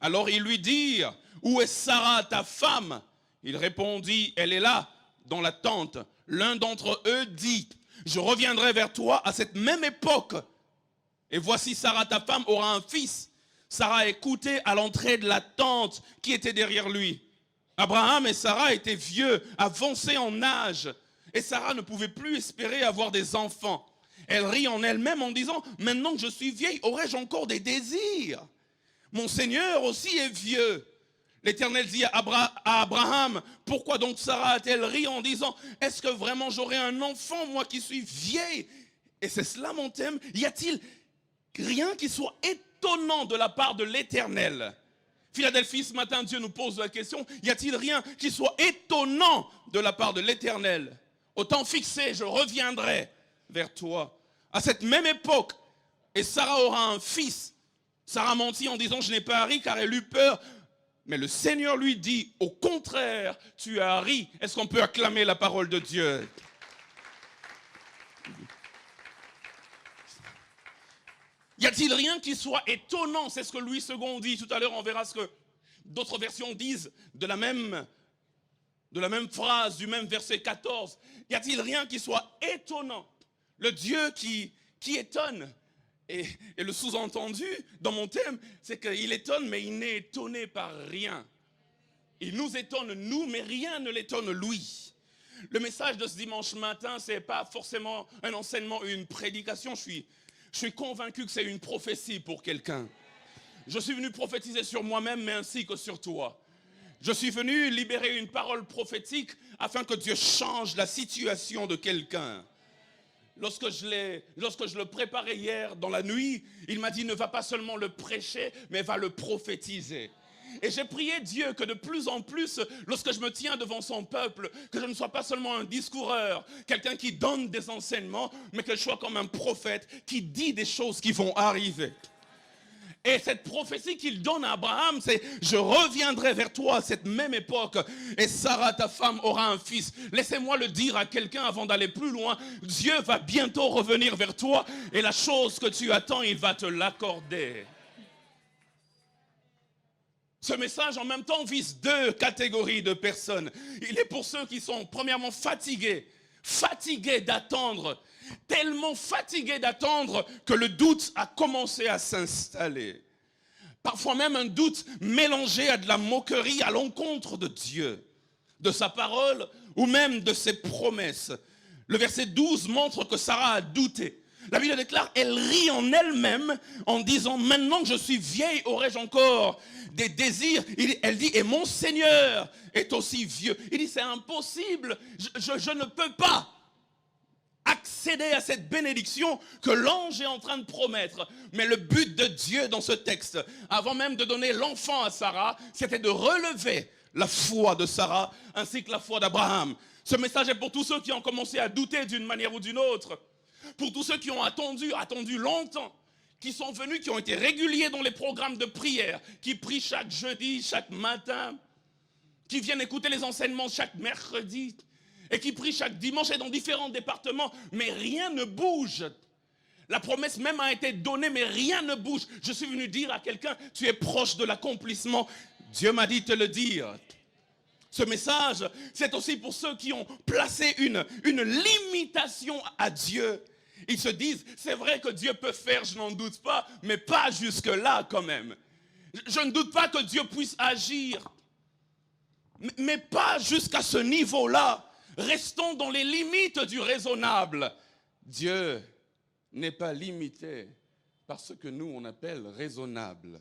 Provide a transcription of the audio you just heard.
Alors ils lui dirent, où est Sarah ta femme? Il répondit, elle est là, dans la tente. L'un d'entre eux dit, je reviendrai vers toi à cette même époque. Et voici Sarah ta femme aura un fils. Sarah écoutait à l'entrée de la tente qui était derrière lui. Abraham et Sarah étaient vieux, avancés en âge. Et Sarah ne pouvait plus espérer avoir des enfants. Elle rit en elle-même en disant, maintenant que je suis vieille, aurais-je encore des désirs? Mon Seigneur aussi est vieux. L'Éternel dit à Abraham, pourquoi donc Sarah a-t-elle ri en disant, est-ce que vraiment j'aurai un enfant, moi qui suis vieille? Et c'est cela mon thème. Y a-t-il rien qui soit étonnant de la part de l'Éternel? Philadelphie, ce matin, Dieu nous pose la question, y a-t-il rien qui soit étonnant de la part de l'Éternel? Au temps fixé, je reviendrai vers toi. À cette même époque, et Sarah aura un fils. Sarah mentit en disant, je n'ai pas ri car elle eut peur. Mais le Seigneur lui dit, au contraire, tu as ri. Est-ce qu'on peut acclamer la parole de Dieu? Y a-t-il rien qui soit étonnant? C'est ce que Louis II dit. Tout à l'heure, on verra ce que d'autres versions disent de la même phrase, du même verset 14. Y a-t-il rien qui soit étonnant? Le Dieu qui étonne. Et le sous-entendu dans mon thème, c'est qu'il étonne, mais il n'est étonné par rien. Il nous étonne, nous, mais rien ne l'étonne, lui. Le message de ce dimanche matin, ce n'est pas forcément un enseignement ou une prédication. Je suis convaincu que c'est une prophétie pour quelqu'un. Je suis venu prophétiser sur moi-même, mais ainsi que sur toi. Je suis venu libérer une parole prophétique afin que Dieu change la situation de quelqu'un. Lorsque je le préparais hier dans la nuit, il m'a dit ne va pas seulement le prêcher, mais va le prophétiser. Et j'ai prié Dieu que de plus en plus, lorsque je me tiens devant son peuple, que je ne sois pas seulement un discoureur, quelqu'un qui donne des enseignements, mais que je sois comme un prophète qui dit des choses qui vont arriver. Et cette prophétie qu'il donne à Abraham, c'est « Je reviendrai vers toi à cette même époque et Sarah, ta femme, aura un fils. » Laissez-moi le dire à quelqu'un avant d'aller plus loin. Dieu va bientôt revenir vers toi et la chose que tu attends, il va te l'accorder. Ce message, en même temps, vise deux catégories de personnes. Il est pour ceux qui sont, premièrement, fatigués d'attendre, tellement fatigués d'attendre que le doute a commencé à s'installer. Parfois même un doute mélangé à de la moquerie à l'encontre de Dieu, de sa parole ou même de ses promesses. Le verset 12 montre que Sarah a douté. La Bible déclare, elle rit en elle-même en disant, maintenant que je suis vieille, aurais-je encore des désirs? Elle dit, et mon Seigneur est aussi vieux. Il dit, c'est impossible, je ne peux pas accéder à cette bénédiction que l'ange est en train de promettre. Mais le but de Dieu dans ce texte, avant même de donner l'enfant à Sarah, c'était de relever la foi de Sarah ainsi que la foi d'Abraham. Ce message est pour tous ceux qui ont commencé à douter d'une manière ou d'une autre. Pour tous ceux qui ont attendu longtemps, qui sont venus, qui ont été réguliers dans les programmes de prière, qui prient chaque jeudi, chaque matin, qui viennent écouter les enseignements chaque mercredi, et qui prient chaque dimanche et dans différents départements, mais rien ne bouge. La promesse même a été donnée, mais rien ne bouge. Je suis venu dire à quelqu'un, tu es proche de l'accomplissement. Dieu m'a dit de te le dire. Ce message, c'est aussi pour ceux qui ont placé une limitation à Dieu. Ils se disent, c'est vrai que Dieu peut faire, je n'en doute pas, mais pas jusque-là quand même. Je ne doute pas que Dieu puisse agir, mais pas jusqu'à ce niveau-là. Restons dans les limites du raisonnable. Dieu n'est pas limité par ce que nous on appelle raisonnable.